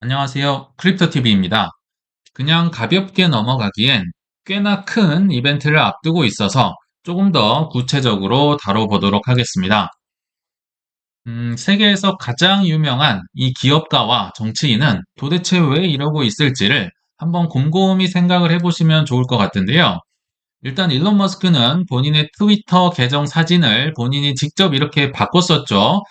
안녕하세요. 크립토TV입니다. 그냥 가볍게 넘어가기엔 꽤나 큰 이벤트를 앞두고 있어서 조금 더 구체적으로 다뤄보도록 하겠습니다. 세계에서 가장 유명한 이 기업가와 정치인은 도대체 왜 이러고 있을지를 한번 곰곰이 생각을 해보시면 좋을 것 같은데요. 일단 일론 머스크는 본인의 트위터 계정 사진을 본인이 직접 이렇게 바꿨었죠.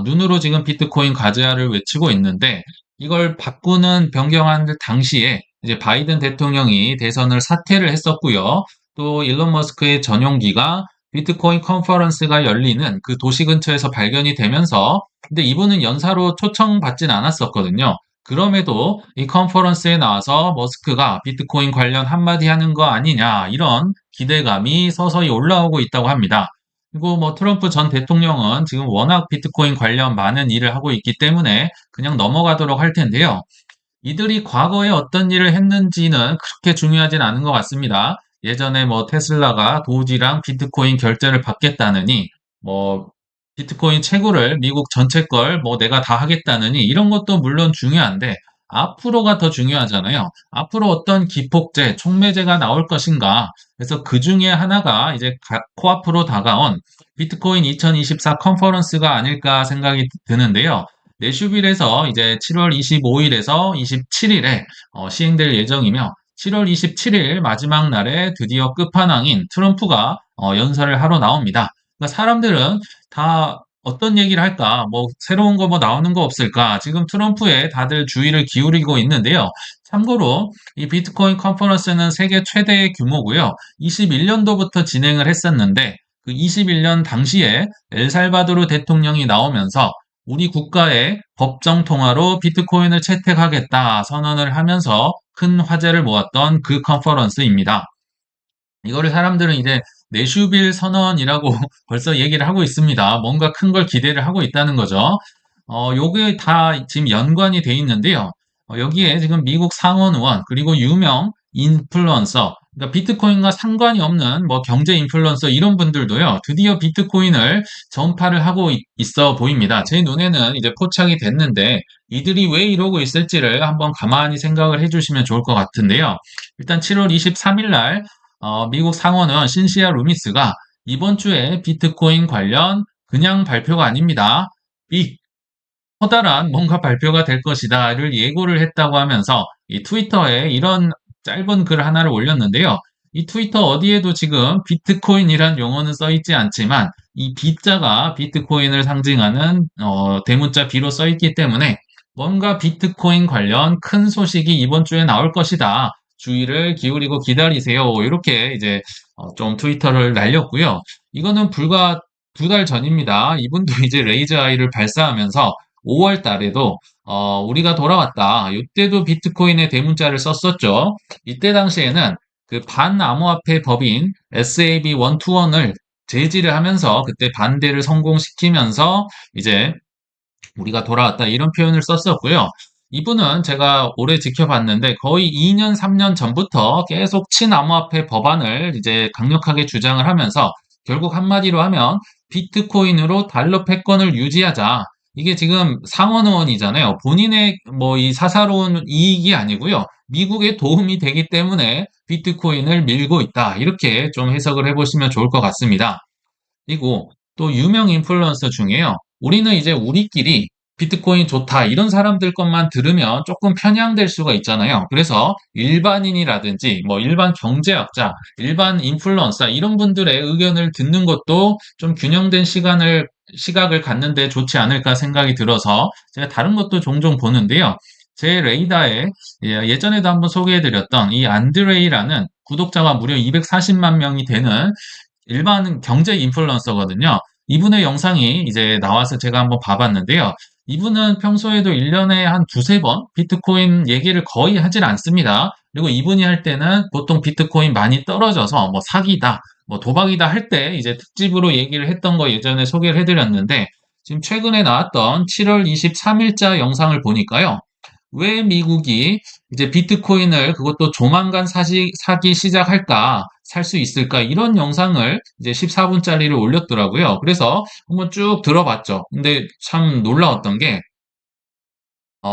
눈으로 지금 비트코인 과제화를 외치고 있는데 이걸 바꾸는 변경한 당시에 이제 바이든 대통령이 대선을 사퇴를 했었고요. 또 일론 머스크의 전용기가 비트코인 컨퍼런스가 열리는 그 도시 근처에서 발견이 되면서 근데 이분은 연사로 초청받진 않았었거든요. 그럼에도 이 컨퍼런스에 나와서 머스크가 비트코인 관련 한마디 하는 거 아니냐 이런 기대감이 서서히 올라오고 있다고 합니다. 그리고 뭐 트럼프 전 대통령은 지금 워낙 비트코인 관련 많은 일을 하고 있기 때문에 그냥 넘어가도록 할 텐데요. 이들이 과거에 어떤 일을 했는지는 그렇게 중요하진 않은 것 같습니다. 예전에 뭐 테슬라가 도지랑 비트코인 결제를 받겠다느니 뭐 비트코인 채굴을 미국 전체 걸 뭐 내가 다 하겠다느니 이런 것도 물론 중요한데 앞으로가 더 중요하잖아요. 앞으로 어떤 기폭제, 촉매제가 나올 것인가. 그래서 그 중에 하나가 이제 코앞으로 다가온 비트코인 2024 컨퍼런스가 아닐까 생각이 드는데요. 내슈빌에서 이제 7월 25일에서 27일에 시행될 예정이며 7월 27일 마지막 날에 드디어 끝판왕인 트럼프가 연설을 하러 나옵니다. 그러니까 사람들은 다 어떤 얘기를 할까? 뭐 새로운 거 뭐 나오는 거 없을까? 지금 트럼프에 다들 주의를 기울이고 있는데요. 참고로 이 비트코인 컨퍼런스는 세계 최대의 규모고요. 21년도부터 진행을 했었는데 그 21년 당시에 엘살바도르 대통령이 나오면서 우리 국가의 법정 통화로 비트코인을 채택하겠다 선언을 하면서 큰 화제를 모았던 그 컨퍼런스입니다. 이거를 사람들은 이제 내슈빌 선언이라고 벌써 얘기를 하고 있습니다. 뭔가 큰 걸 기대를 하고 있다는 거죠. 요게 다 지금 연관이 돼 있는데요. 여기에 지금 미국 상원 의원, 그리고 유명 인플루언서, 그러니까 비트코인과 상관이 없는 뭐 경제 인플루언서 이런 분들도요, 드디어 비트코인을 전파를 하고 있어 보입니다. 제 눈에는 이제 포착이 됐는데, 이들이 왜 이러고 있을지를 한번 가만히 생각을 해주시면 좋을 것 같은데요. 일단 7월 23일 날 미국 상원은 신시아 루미스가 이번 주에 비트코인 관련 그냥 발표가 아닙니다. 빅 커다란 뭔가 발표가 될 것이다를 예고를 했다고 하면서 이 트위터에 이런 짧은 글 하나를 올렸는데요. 이 트위터 어디에도 지금 비트코인이란 용어는 써 있지 않지만 이 B자가 비트코인을 상징하는 대문자 B로 써 있기 때문에 뭔가 비트코인 관련 큰 소식이 이번 주에 나올 것이다. 주의를 기울이고 기다리세요. 이렇게 이제 좀 트위터를 날렸고요. 이거는 불과 2달 전입니다. 이분도 이제 레이즈 아이를 발사하면서 5월 달에도 우리가 돌아왔다. 이때도 비트코인의 대문자를 썼었죠. 이때 당시에는 그 반암호화폐 법인 SAB 121을 제지를 하면서 그때 반대를 성공시키면서 이제 우리가 돌아왔다 이런 표현을 썼었고요. 이분은 제가 오래 지켜봤는데 거의 2년, 3년 전부터 계속 친암호화폐 법안을 이제 강력하게 주장을 하면서 결국 한마디로 하면 비트코인으로 달러 패권을 유지하자. 이게 지금 상원 의원이잖아요. 본인의 뭐 이 사사로운 이익이 아니고요. 미국에 도움이 되기 때문에 비트코인을 밀고 있다. 이렇게 좀 해석을 해보시면 좋을 것 같습니다. 그리고 또 유명 인플루언서 중에요. 우리는 이제 우리끼리 비트코인 좋다 이런 사람들 것만 들으면 조금 편향될 수가 있잖아요. 그래서 일반인이라든지 뭐 일반 경제학자, 일반 인플루언서 이런 분들의 의견을 듣는 것도 좀 균형된 시각을 갖는데 좋지 않을까 생각이 들어서 제가 다른 것도 종종 보는데요. 제 레이더에 예전에도 한번 소개해드렸던 이 안드레이라는 구독자가 무려 240만 명이 되는 일반 경제 인플루언서거든요. 이분의 영상이 이제 나와서 제가 한번 봐봤는데요. 이분은 평소에도 1년에 한 두세 번 비트코인 얘기를 거의 하질 않습니다. 그리고 이분이 할 때는 보통 비트코인 많이 떨어져서 뭐 사기다, 뭐 도박이다 할 때 이제 특집으로 얘기를 했던 거 예전에 소개를 해드렸는데 지금 최근에 나왔던 7월 23일자 영상을 보니까요. 왜 미국이 이제 비트코인을 그것도 조만간 사기 시작할까, 살 수 있을까, 이런 영상을 이제 14분짜리를 올렸더라고요. 그래서 한번 쭉 들어봤죠. 근데 참 놀라웠던 게,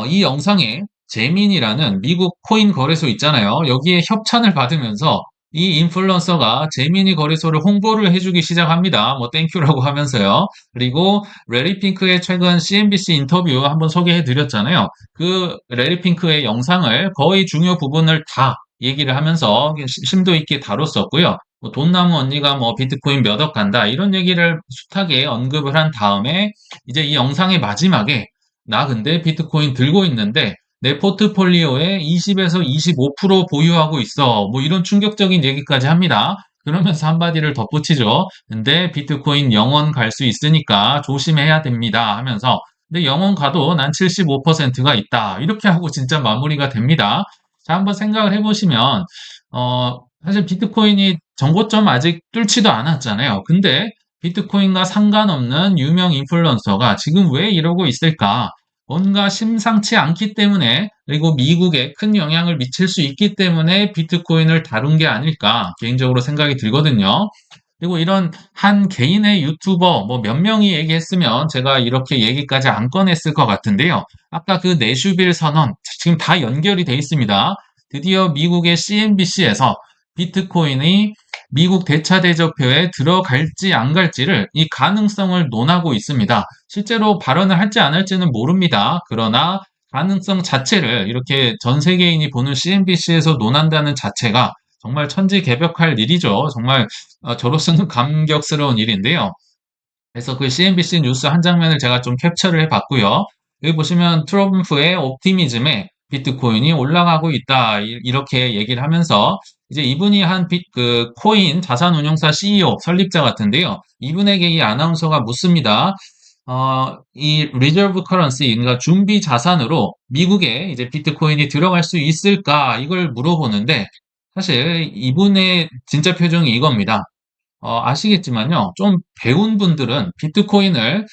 이 영상에 제민이라는 미국 코인 거래소 있잖아요. 여기에 협찬을 받으면서 이 인플루언서가 제미니 거래소를 홍보를 해주기 시작합니다. 뭐 땡큐라고 하면서요. 그리고 레리 핑크의 최근 CNBC 인터뷰 한번 소개해 드렸잖아요. 그 레리 핑크의 영상을 거의 중요 부분을 다 얘기를 하면서 심도 있게 다뤘었고요. 뭐 돈나무 언니가 뭐 비트코인 몇 억 간다 이런 얘기를 숱하게 언급을 한 다음에 이제 이 영상의 마지막에 나 근데 비트코인 들고 있는데 내 포트폴리오에 20에서 25% 보유하고 있어. 뭐 이런 충격적인 얘기까지 합니다. 그러면서 한마디를 덧붙이죠. 근데 비트코인 영원 갈 수 있으니까 조심해야 됩니다. 하면서 근데 영원 가도 난 75%가 있다. 이렇게 하고 진짜 마무리가 됩니다. 자, 한번 생각을 해보시면 사실 비트코인이 정고점 아직 뚫지도 않았잖아요. 근데 비트코인과 상관없는 유명 인플루언서가 지금 왜 이러고 있을까? 뭔가 심상치 않기 때문에 그리고 미국에 큰 영향을 미칠 수 있기 때문에 비트코인을 다룬 게 아닐까 개인적으로 생각이 들거든요. 그리고 이런 한 개인의 유튜버 뭐 몇 명이 얘기했으면 제가 이렇게 얘기까지 안 꺼냈을 것 같은데요. 아까 그 내슈빌 선언 지금 다 연결이 돼 있습니다. 드디어 미국의 CNBC에서 비트코인이 미국 대차대조표에 들어갈지 안 갈지를 이 가능성을 논하고 있습니다. 실제로 발언을 할지 안 할지는 모릅니다. 그러나 가능성 자체를 이렇게 전 세계인이 보는 CNBC에서 논한다는 자체가 정말 천지개벽할 일이죠. 정말 저로서는 감격스러운 일인데요. 그래서 그 CNBC 뉴스 한 장면을 제가 좀 캡처를 해봤고요. 여기 보시면 트럼프의 옵티미즘에 비트코인이 올라가고 있다. 이렇게 얘기를 하면서 이제 이분이 한 그 코인 자산운용사 CEO 설립자 같은데요. 이분에게 이 아나운서가 묻습니다. 이 리저브 커런시, 그러니까 준비 자산으로 미국에 이제 비트코인이 들어갈 수 있을까? 이걸 물어보는데 사실 이분의 진짜 표정이 이겁니다. 아시겠지만요. 좀 배운 분들은 비트코인을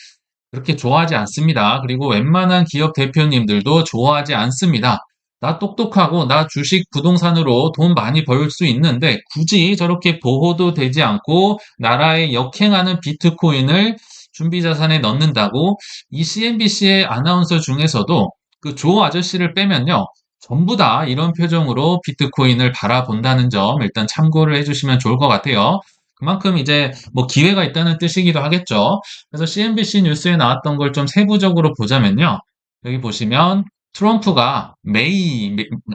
그렇게 좋아하지 않습니다. 그리고 웬만한 기업 대표님들도 좋아하지 않습니다. 나 똑똑하고 나 주식 부동산으로 돈 많이 벌 수 있는데 굳이 저렇게 보호도 되지 않고 나라에 역행하는 비트코인을 준비 자산에 넣는다고 이 CNBC의 아나운서 중에서도 그 조 아저씨를 빼면요. 전부 다 이런 표정으로 비트코인을 바라본다는 점 일단 참고를 해주시면 좋을 것 같아요. 그만큼 이제 뭐 기회가 있다는 뜻이기도 하겠죠. 그래서 CNBC 뉴스에 나왔던 걸 좀 세부적으로 보자면요. 여기 보시면 트럼프가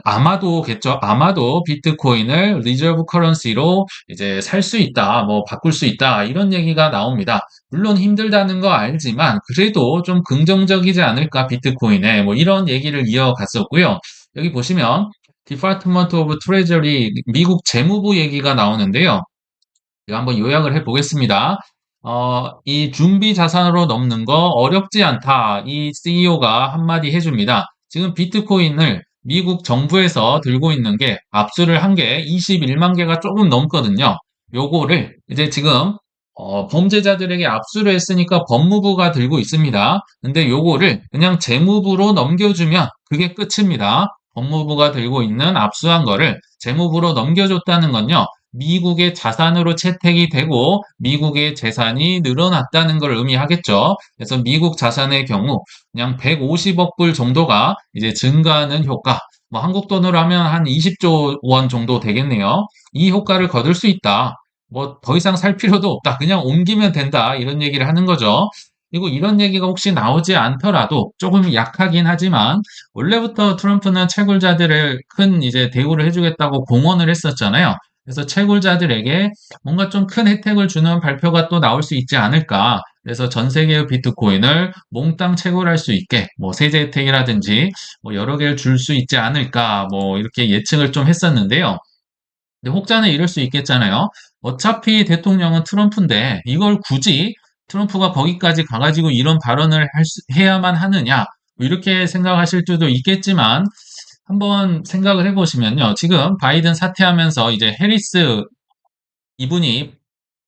아마도겠죠. 아마도 비트코인을 리저브 커런시로 이제 살 수 있다, 뭐 바꿀 수 있다, 이런 얘기가 나옵니다. 물론 힘들다는 거 알지만 그래도 좀 긍정적이지 않을까, 비트코인에. 뭐 이런 얘기를 이어갔었고요. 여기 보시면 Department of Treasury 미국 재무부 얘기가 나오는데요. 제가 한번 요약을 해보겠습니다. 이 준비 자산으로 넘는 거 어렵지 않다. 이 CEO가 한마디 해줍니다. 지금 비트코인을 미국 정부에서 들고 있는 게 압수를 한 게 21만 개가 조금 넘거든요. 요거를 이제 지금 범죄자들에게 압수를 했으니까 법무부가 들고 있습니다. 근데 요거를 그냥 재무부로 넘겨주면 그게 끝입니다. 법무부가 들고 있는 압수한 거를 재무부로 넘겨줬다는 건요. 미국의 자산으로 채택이 되고 미국의 재산이 늘어났다는 걸 의미하겠죠. 그래서 미국 자산의 경우 그냥 150억 불 정도가 이제 증가하는 효과, 뭐 한국 돈으로 하면 한 20조 원 정도 되겠네요. 이 효과를 거둘 수 있다. 뭐 더 이상 살 필요도 없다. 그냥 옮기면 된다. 이런 얘기를 하는 거죠. 그리고 이런 얘기가 혹시 나오지 않더라도 조금 약하긴 하지만 원래부터 트럼프는 채굴자들을 큰 이제 대우를 해주겠다고 공언을 했었잖아요. 그래서 채굴자들에게 뭔가 좀 큰 혜택을 주는 발표가 또 나올 수 있지 않을까. 그래서 전 세계의 비트코인을 몽땅 채굴할 수 있게 뭐 세제 혜택이라든지 뭐 여러 개를 줄 수 있지 않을까. 뭐 이렇게 예측을 좀 했었는데요. 근데 혹자는 이럴 수 있겠잖아요. 어차피 대통령은 트럼프인데 이걸 굳이 트럼프가 거기까지 가가지고 이런 발언을 해야만 하느냐. 뭐 이렇게 생각하실 수도 있겠지만 한번 생각을 해보시면요. 지금 바이든 사퇴하면서 이제 해리스 이분이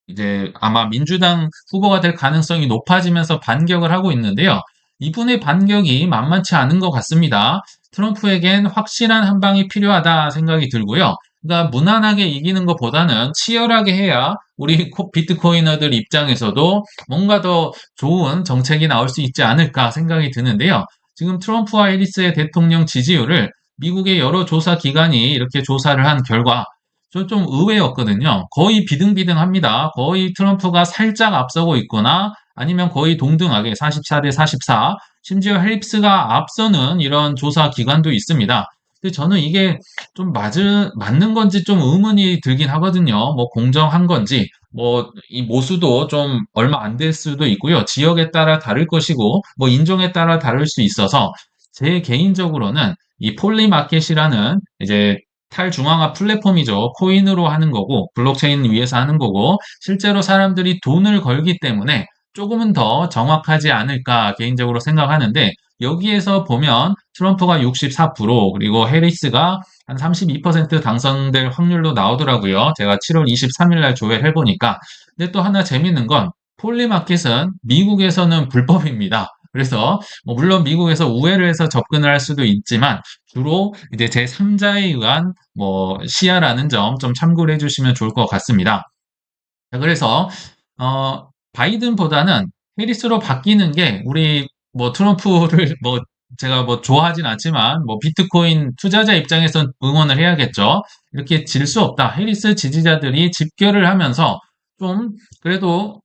이제 아마 민주당 후보가 될 가능성이 높아지면서 반격을 하고 있는데요. 이분의 반격이 만만치 않은 것 같습니다. 트럼프에겐 확실한 한 방이 필요하다 생각이 들고요. 그러니까 무난하게 이기는 것보다는 치열하게 해야 우리 비트코이너들 입장에서도 뭔가 더 좋은 정책이 나올 수 있지 않을까 생각이 드는데요. 지금 트럼프와 해리스의 대통령 지지율을 미국의 여러 조사 기관이 이렇게 조사를 한 결과 저 좀 의외였거든요. 거의 비등비등합니다. 거의 트럼프가 살짝 앞서고 있거나 아니면 거의 동등하게 44대 44, 심지어 해리스가 앞서는 이런 조사 기관도 있습니다. 근데 저는 이게 좀 맞는 건지 좀 의문이 들긴 하거든요. 뭐 공정한 건지, 뭐 이 모수도 좀 얼마 안 될 수도 있고요. 지역에 따라 다를 것이고, 뭐 인종에 따라 다를 수 있어서 제 개인적으로는 이 폴리마켓이라는 이제 탈중앙화 플랫폼이죠. 코인으로 하는 거고, 블록체인 위에서 하는 거고, 실제로 사람들이 돈을 걸기 때문에 조금은 더 정확하지 않을까 개인적으로 생각하는데, 여기에서 보면 트럼프가 64%, 그리고 해리스가 한 32% 당선될 확률로 나오더라고요. 제가 7월 23일 날 조회를 해보니까. 근데 또 하나 재밌는 건 폴리마켓은 미국에서는 불법입니다. 그래서 뭐 물론 미국에서 우회를 해서 접근을 할 수도 있지만 주로 이제 제3자에 의한 뭐 시야라는 점 좀 참고를 해주시면 좋을 것 같습니다. 자, 그래서 바이든보다는 해리스로 바뀌는 게 우리 뭐 트럼프를 뭐 제가 뭐 좋아하진 않지만 뭐 비트코인 투자자 입장에선 응원을 해야겠죠. 이렇게 질 수 없다. 해리스 지지자들이 집결을 하면서 좀 그래도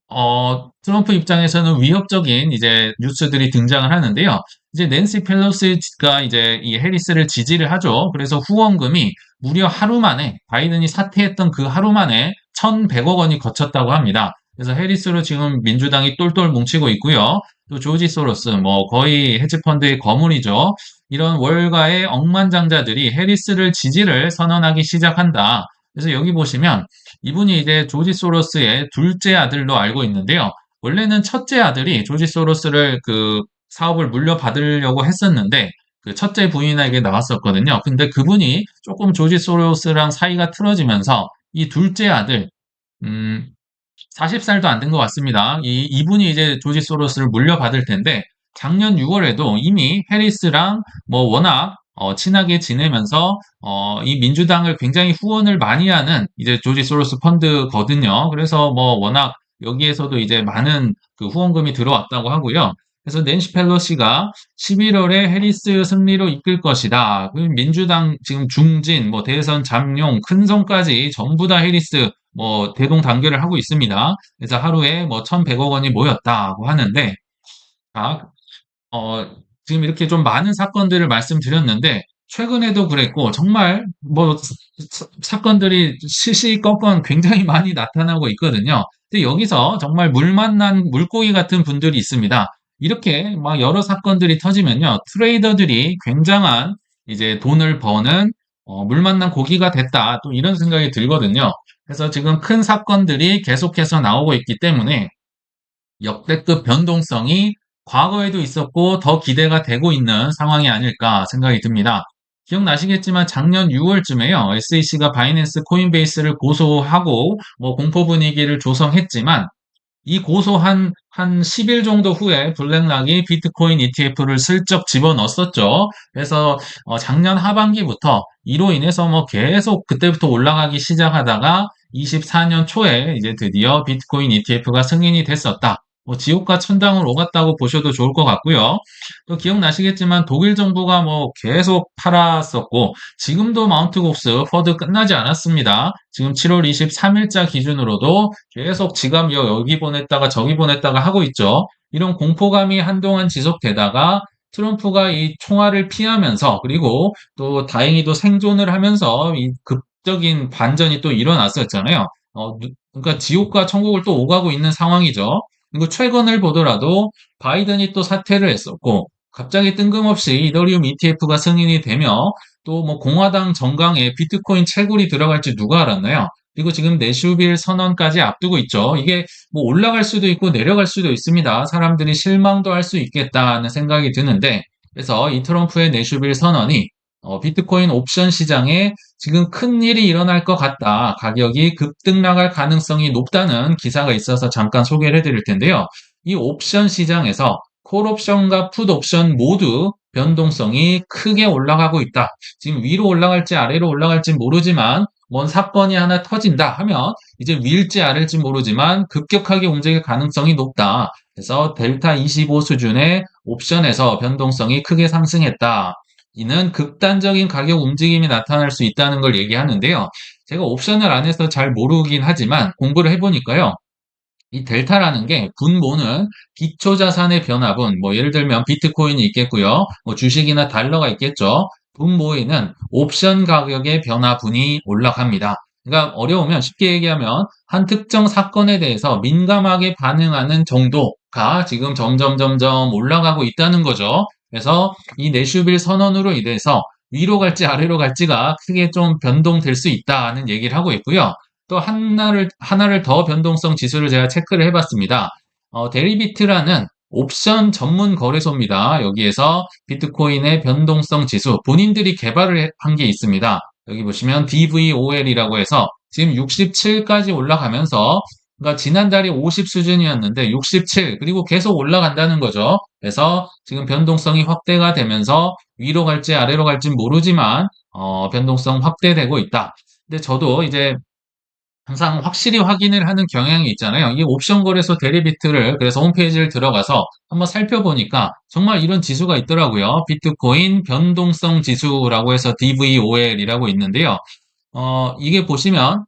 트럼프 입장에서는 위협적인 이제 뉴스들이 등장을 하는데요. 이제 낸시 펠로시가 이제 이 해리스를 지지를 하죠. 그래서 후원금이 무려 하루 만에 바이든이 사퇴했던 그 하루 만에 1,100억 원이 거쳤다고 합니다. 그래서 해리스로 지금 민주당이 똘똘 뭉치고 있고요. 또 조지 소로스, 뭐 거의 헤지펀드의 거물이죠. 이런 월가의 억만장자들이 해리스를 지지를 선언하기 시작한다. 그래서 여기 보시면 이분이 이제 조지 소로스의 둘째 아들로 알고 있는데요. 원래는 첫째 아들이 조지 소로스를 그 사업을 물려받으려고 했었는데 그 첫째 부인에게 나왔었거든요. 근데 그분이 조금 조지 소로스랑 사이가 틀어지면서 이 둘째 아들, 음, 40살도 안 된 것 같습니다. 이분이 이제 조지 소로스를 물려받을 텐데, 작년 6월에도 이미 해리스랑 뭐 워낙 친하게 지내면서 이 민주당을 굉장히 후원을 많이 하는 이제 조지 소로스 펀드거든요. 그래서 뭐 워낙 여기에서도 이제 많은 그 후원금이 들어왔다고 하고요. 그래서 낸시 펠로시가 11월에 해리스 승리로 이끌 것이다. 그 민주당 지금 중진, 뭐 대선 잠룡, 큰성까지 전부 다 해리스 뭐 대동단결을 하고 있습니다. 그래서 하루에 뭐 1,100억 원이 모였다고 하는데, 자, 어, 지금 이렇게 좀 많은 사건들을 말씀드렸는데, 최근에도 그랬고, 정말 뭐 사건들이 시시건건 굉장히 많이 나타나고 있거든요. 근데 여기서 정말 물 만난 물고기 같은 분들이 있습니다. 이렇게 막 여러 사건들이 터지면요, 트레이더들이 굉장한 이제 돈을 버는 물 만난 고기가 됐다. 또 이런 생각이 들거든요. 그래서 지금 큰 사건들이 계속해서 나오고 있기 때문에 역대급 변동성이 과거에도 있었고 더 기대가 되고 있는 상황이 아닐까 생각이 듭니다. 기억나시겠지만 작년 6월쯤에요. SEC가 바이낸스 코인베이스를 고소하고 뭐 공포 분위기를 조성했지만 이 고소한 한 10일 정도 후에 블랙락이 비트코인 ETF를 슬쩍 집어넣었었죠. 그래서 작년 하반기부터 이로 인해서 뭐 계속 그때부터 올라가기 시작하다가 24년 초에 이제 드디어 비트코인 ETF가 승인이 됐었다. 뭐 지옥과 천당을 오갔다고 보셔도 좋을 것 같고요. 또 기억나시겠지만 독일 정부가 뭐 계속 팔았었고 지금도 마운트 곡스 퍼드 끝나지 않았습니다. 지금 7월 23일자 기준으로도 계속 지갑 여기 보냈다가 저기 보냈다가 하고 있죠. 이런 공포감이 한동안 지속되다가 트럼프가 이 총알을 피하면서 그리고 또 다행히도 생존을 하면서 이 극적인 반전이 또 일어났었잖아요. 그러니까 지옥과 천국을 또 오가고 있는 상황이죠. 그리고 최근을 보더라도 바이든이 또 사퇴를 했었고 갑자기 뜬금없이 이더리움 ETF가 승인이 되며 또 뭐 공화당 정강에 비트코인 채굴이 들어갈지 누가 알았나요? 그리고 지금 내슈빌 선언까지 앞두고 있죠. 이게 뭐 올라갈 수도 있고 내려갈 수도 있습니다. 사람들이 실망도 할 수 있겠다는 생각이 드는데 그래서 이 트럼프의 내슈빌 선언이 비트코인 옵션 시장에 지금 큰 일이 일어날 것 같다. 가격이 급등나갈 가능성이 높다는 기사가 있어서 잠깐 소개를 해드릴 텐데요. 이 옵션 시장에서 콜 옵션과 풋 옵션 모두 변동성이 크게 올라가고 있다. 지금 위로 올라갈지 아래로 올라갈지 모르지만 뭔 사건이 하나 터진다 하면 이제 위일지 아래일지 모르지만 급격하게 움직일 가능성이 높다. 그래서 델타 25 수준의 옵션에서 변동성이 크게 상승했다. 이는 극단적인 가격 움직임이 나타날 수 있다는 걸 얘기하는데요. 제가 옵션을 안 해서 잘 모르긴 하지만 공부를 해보니까요. 이 델타라는 게 분모는 기초자산의 변화분, 뭐 예를 들면 비트코인이 있겠고요. 뭐 주식이나 달러가 있겠죠. 분모에는 옵션 가격의 변화분이 올라갑니다. 그러니까 어려우면 쉽게 얘기하면 한 특정 사건에 대해서 민감하게 반응하는 정도가 지금 점점 올라가고 있다는 거죠. 그래서 이 내슈빌 선언으로 인해서 위로 갈지 아래로 갈지가 크게 좀 변동될 수 있다는 얘기를 하고 있고요. 또 하나를 더 변동성 지수를 제가 체크를 해봤습니다. 데리비트라는 옵션 전문 거래소입니다. 여기에서 비트코인의 변동성 지수, 본인들이 개발을 한 게 있습니다. 여기 보시면 DVOL이라고 해서 지금 67까지 올라가면서, 그러니까 지난달이 50 수준이었는데 67, 그리고 계속 올라간다는 거죠. 그래서 지금 변동성이 확대가 되면서 위로 갈지 아래로 갈지 모르지만, 변동성 확대되고 있다. 근데 저도 이제 항상 확실히 확인을 하는 경향이 있잖아요. 이 옵션 거래소 데리비트를 그래서 홈페이지를 들어가서 한번 살펴보니까 정말 이런 지수가 있더라고요. 비트코인 변동성 지수라고 해서 DVOL이라고 있는데요. 이게 보시면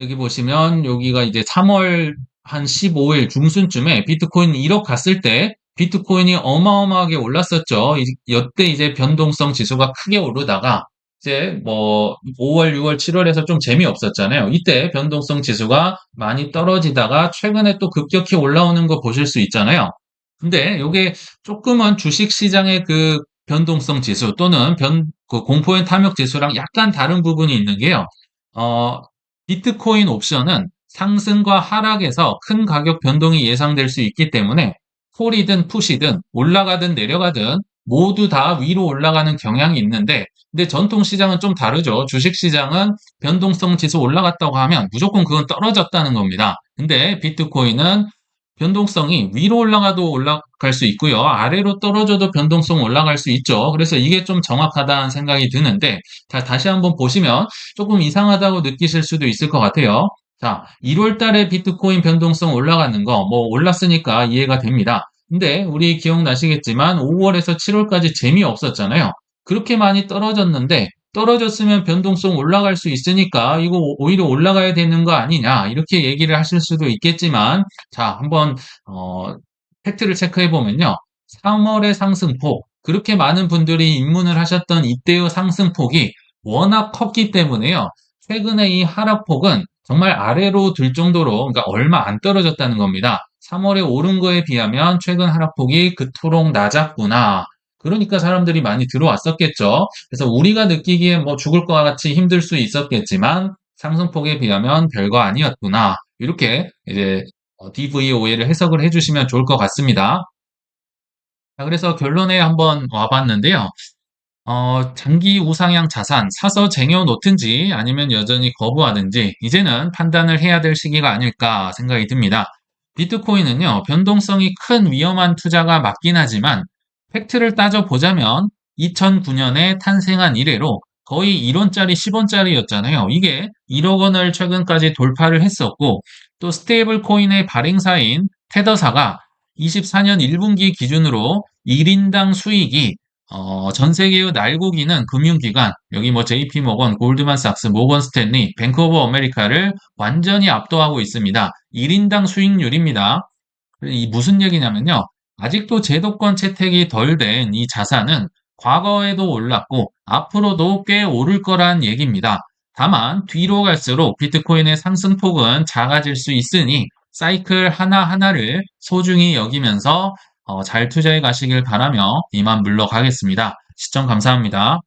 여기 보시면 여기가 이제 3월 한 15일 중순쯤에 비트코인 1억 갔을 때 비트코인이 어마어마하게 올랐었죠. 이때 이제 변동성 지수가 크게 오르다가 이제 뭐 5월, 6월, 7월에서 좀 재미없었잖아요. 이때 변동성 지수가 많이 떨어지다가 최근에 또 급격히 올라오는 거 보실 수 있잖아요. 근데 이게 조금은 주식 시장의 그 변동성 지수 또는 그 공포의 탐욕 지수랑 약간 다른 부분이 있는 게요. 어, 비트코인 옵션은 상승과 하락에서 큰 가격 변동이 예상될 수 있기 때문에 콜이든 풋이든 올라가든 내려가든 모두 다 위로 올라가는 경향이 있는데, 근데 전통 시장은 좀 다르죠. 주식 시장은 변동성 지수 올라갔다고 하면 무조건 그건 떨어졌다는 겁니다. 근데 비트코인은 변동성이 위로 올라가도 올라갈 수 있고요. 아래로 떨어져도 변동성 올라갈 수 있죠. 그래서 이게 좀 정확하다는 생각이 드는데, 자, 다시 한번 보시면 조금 이상하다고 느끼실 수도 있을 것 같아요. 자, 1월 달에 비트코인 변동성 올라가는 거, 뭐 올랐으니까 이해가 됩니다. 근데 우리 기억나시겠지만 5월에서 7월까지 재미없었잖아요. 그렇게 많이 떨어졌는데 떨어졌으면 변동성 올라갈 수 있으니까 이거 오히려 올라가야 되는 거 아니냐 이렇게 얘기를 하실 수도 있겠지만, 자, 한번 팩트를 체크해 보면요. 3월의 상승폭, 그렇게 많은 분들이 입문을 하셨던 이때의 상승폭이 워낙 컸기 때문에요. 최근에 이 하락폭은 정말 아래로 들 정도로, 그러니까 얼마 안 떨어졌다는 겁니다. 3월에 오른 거에 비하면 최근 하락폭이 그토록 낮았구나. 그러니까 사람들이 많이 들어왔었겠죠. 그래서 우리가 느끼기에 뭐 죽을 것 같이 힘들 수 있었겠지만 상승폭에 비하면 별거 아니었구나. 이렇게 이제 DVOA를 해석을 해주시면 좋을 것 같습니다. 자, 그래서 결론에 한번 와봤는데요. 장기 우상향 자산 사서 쟁여놓든지 아니면 여전히 거부하든지 이제는 판단을 해야 될 시기가 아닐까 생각이 듭니다. 비트코인은요, 변동성이 큰 위험한 투자가 맞긴 하지만 팩트를 따져보자면 2009년에 탄생한 이래로 거의 1원짜리, 10원짜리였잖아요. 이게 1억 원을 최근까지 돌파를 했었고, 또 스테이블 코인의 발행사인 테더사가 24년 1분기 기준으로 1인당 수익이 전 세계의 날고기는 금융기관, 여기 뭐 JP모건, 골드만삭스, 모건 스탠리, 뱅크 오브 아메리카를 완전히 압도하고 있습니다. 1인당 수익률입니다. 이 무슨 얘기냐면요. 아직도 제도권 채택이 덜 된 이 자산은 과거에도 올랐고 앞으로도 꽤 오를 거란 얘기입니다. 다만 뒤로 갈수록 비트코인의 상승폭은 작아질 수 있으니 사이클 하나하나를 소중히 여기면서 잘 투자해 가시길 바라며 이만 물러가겠습니다. 시청 감사합니다.